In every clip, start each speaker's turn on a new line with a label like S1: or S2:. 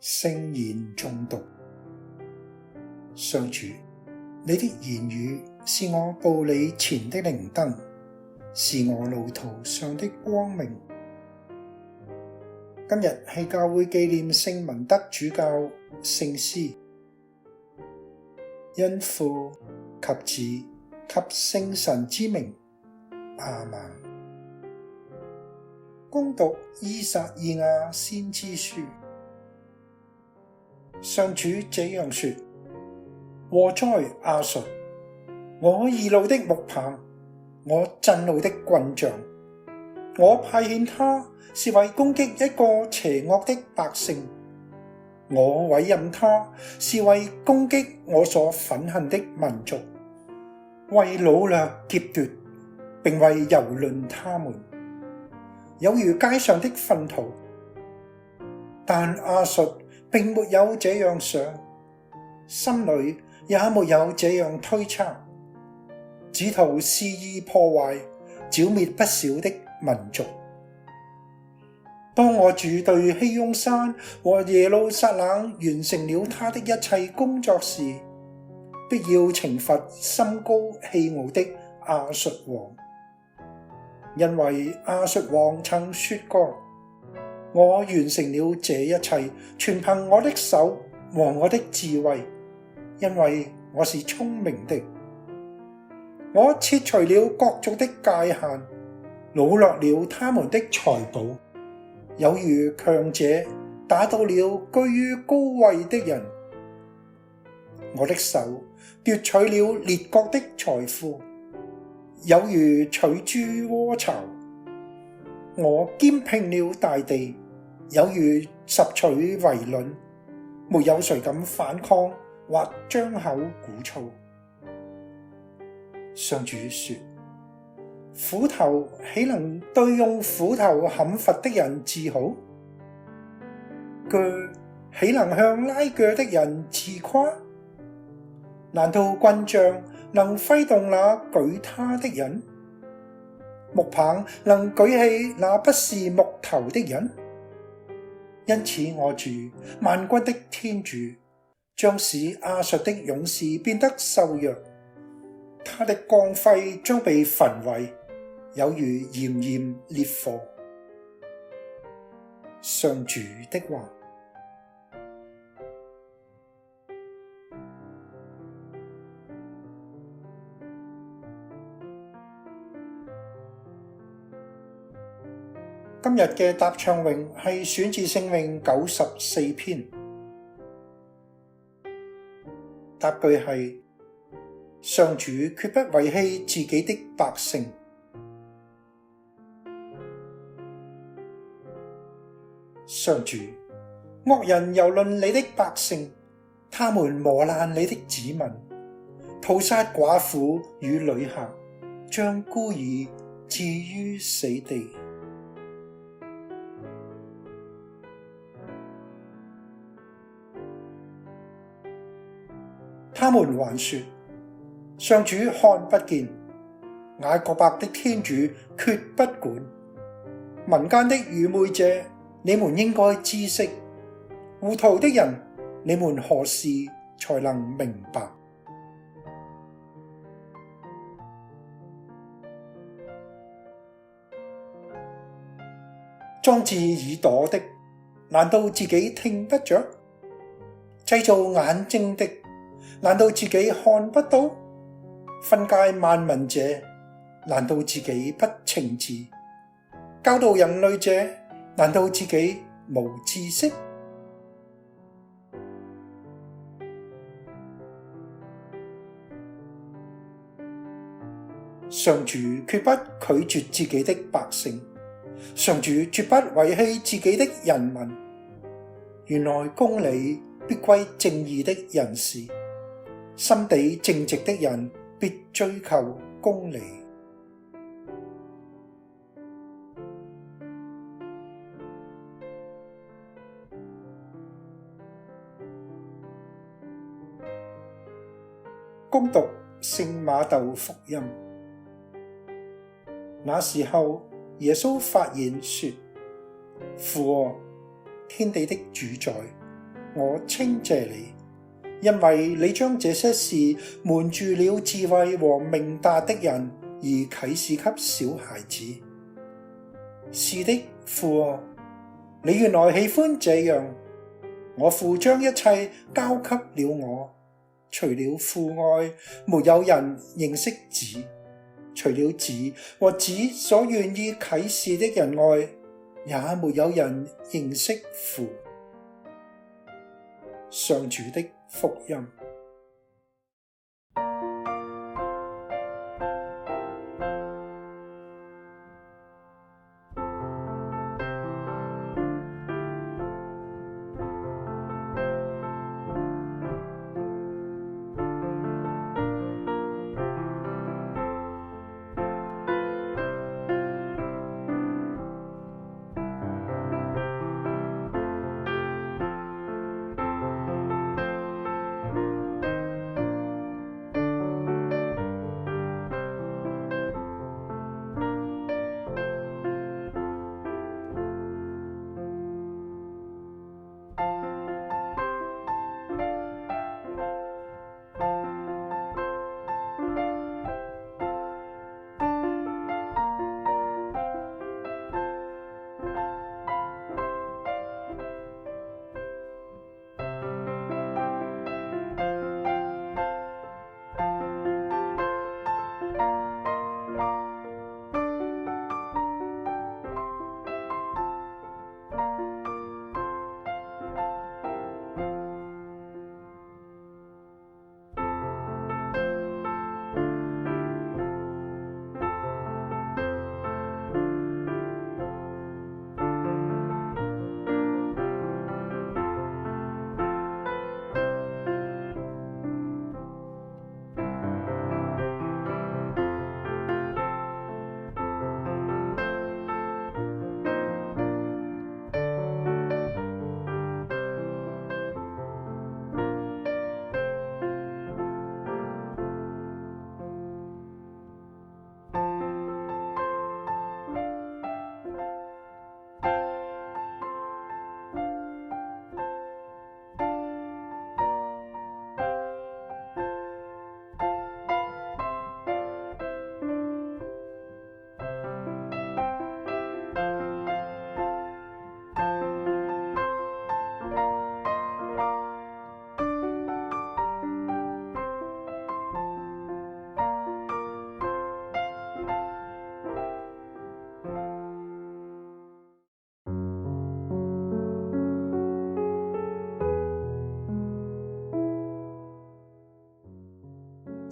S1: 聖言誦讀。上主，你的言語是我步履前的靈燈，是我路途上的光明。今日係教會紀念聖文德主教聖師，因父及子及聖神之名，阿們。恭讀依撒意亞先知書。上主這樣說：禍哉亞述！我義怒的木棒，我震怒的棍杖，我派遣他是為攻擊一個邪惡的百姓，我委任他是為攻擊我所憤恨的民族，為擄掠劫奪，並為蹂躪他們，有如街上的糞土。但亞述並沒有這樣想，心裏也沒有這樣推測，只圖肆意破壞，剿滅不少的民族。當我主對熙雍山和耶路撒冷完成了他的一切工作時，必要懲罰心高氣傲的亞述王，因為亞述王曾說過：我完成了這一切，全憑我的手和我的智慧，因為我是聰明的。我撤除了各族的界限，擄掠了他們的財寶，有如強者打倒了居於高位的人。我的手奪取了列國的財富，有如取諸窩巢。我兼併了大地，有如拾取遺卵，沒有誰敢反抗或張口鼓噪。上主說：斧頭豈能對用斧頭砍伐的人自豪？鋸豈能向拉鋸的人自誇？難道棍杖能揮動那舉他的人？木棒能舉起那不是木頭的人？因此我主萬軍的天主將使亞述的勇士變得瘦弱，他的光輝將被焚毀，有如炎炎烈火。上主的話。今日嘅答唱詠係選自聖詠94篇，答句係：上主決不遺棄自己的百姓。上主，惡人蹂躪你的百姓，他們磨難你的子民，屠殺寡婦與旅客，將孤兒置於死地。他們還說：上主看不見，雅各伯的天主決不管。民間的愚昧者，你們應該知悉；糊塗的人，你們何時才能明白？裝置耳朵的，難道自己聽不着？製造眼睛的，難道自己看不到？訓誡萬民者，難道自己不情志？教導人類者，難道自己無知識？上主決不拒絕自己的百姓，上主絕不遺棄自己的人民。原來公理必歸正義的人士，心地正直的人必追求公理。恭讀聖瑪竇福音。那時候，耶穌發言說：父啊，天地的主宰，我稱謝你，因為你將這些事瞞住了智慧和明達的人，而啟示給小孩子。是的，父啊，你原來喜歡這樣。我父將一切交給了我，除了父外，沒有人認識子；除了子和子所願意啟示的人外，也沒有人認識父。上主的福音。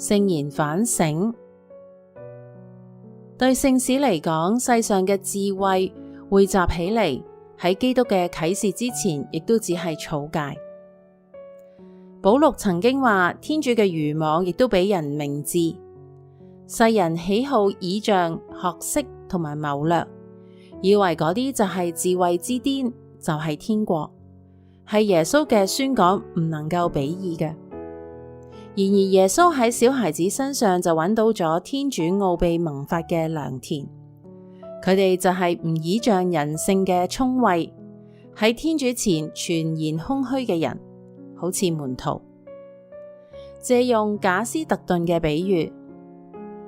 S2: 聖言反省。對聖史嚟講，世上嘅智慧匯集起嚟，喺基督嘅啟示之前，亦都只係草芥。保祿曾經話，天主嘅愚妄亦都比人明智。世人喜好倚仗、學識同埋謀略，以為嗰啲就係智慧之巔，就係天國，係耶穌嘅宣講唔能夠比擬嘅。然而耶穌喺小孩子身上就揾到咗天主奧秘萌發嘅良田，佢哋就係唔倚仗人性嘅聰慧，喺天主前全然空虛嘅人，好似門徒。借用賈斯特頓嘅比喻，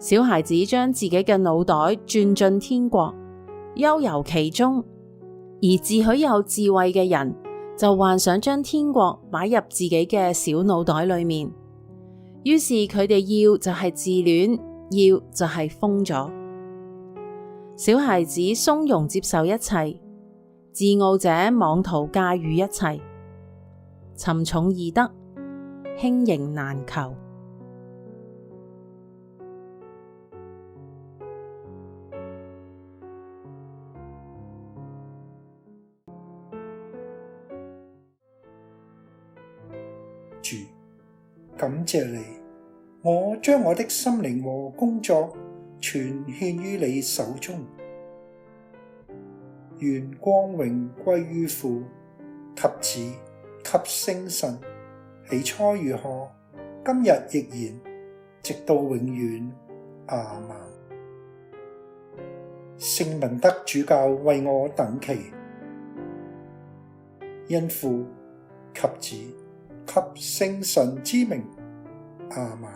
S2: 小孩子將自己嘅腦袋鑽進天國，悠遊其中，而自詡有智慧嘅人就幻想將天國擺入自己嘅小腦袋裏面。於是佢哋要就係自戀，要就係瘋咗。小孩子鬆容接受一切，自傲者妄圖駕馭一切。沉重易得，輕盈難求。
S1: 主，感謝你，我將我的心靈和工作全獻於你手中。願光榮歸於父及子及聖神，起初如何，今日亦然，直到永遠。阿們。聖文德主教為我等祈，因父及子及聖神之名，阿們。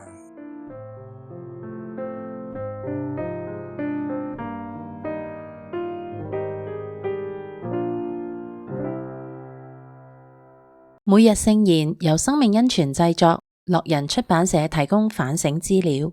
S2: 每日聖言由生命恩泉製作，樂人出版社提供反省資料。